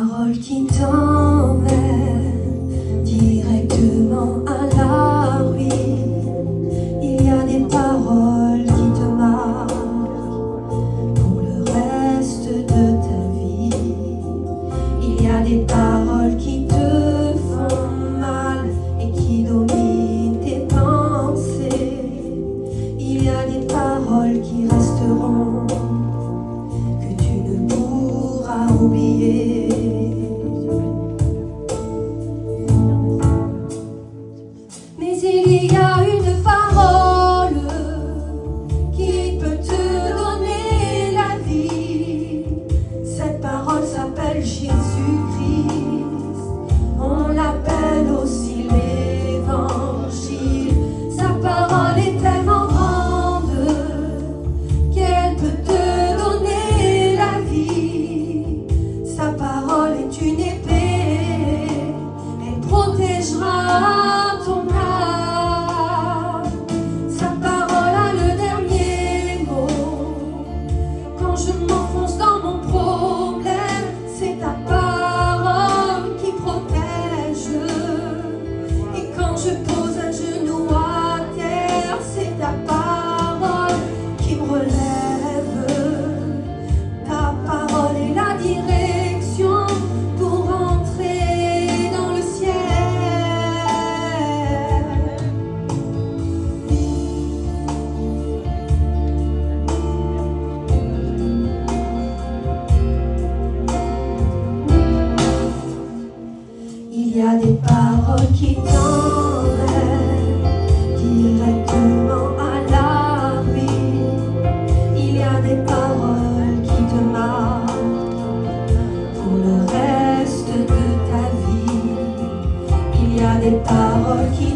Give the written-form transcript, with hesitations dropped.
paroles qui t'emmènent directement à la ruine. Il y a des paroles qui te marquent pour le reste de ta vie. Il y a des paroles qui te font mal et qui dominent tes pensées. Il y a des paroles qui resteront, que tu ne pourras oublier. Mais il y a une parole qui peut te donner la vie. Cette parole s'appelle Jésus-Christ. On l'appelle aussi l'Évangile. Sa parole est tellement grande qu'elle peut te donner la vie. Sa parole est une épée, elle protégera ton âme. Sa parole a le dernier mot. Quand je m'enfonce dans mon problème, c'est ta parole qui protège. Et quand je pose un genou à terre, c'est ta parole qui me relève. Ta parole est la direction pour entrer dans le ciel. Il y a des paroles qui t'emmènent directement à la ruine. Il y a des paroles qui te marquent pour le reste de ta vie. Il y a des paroles qui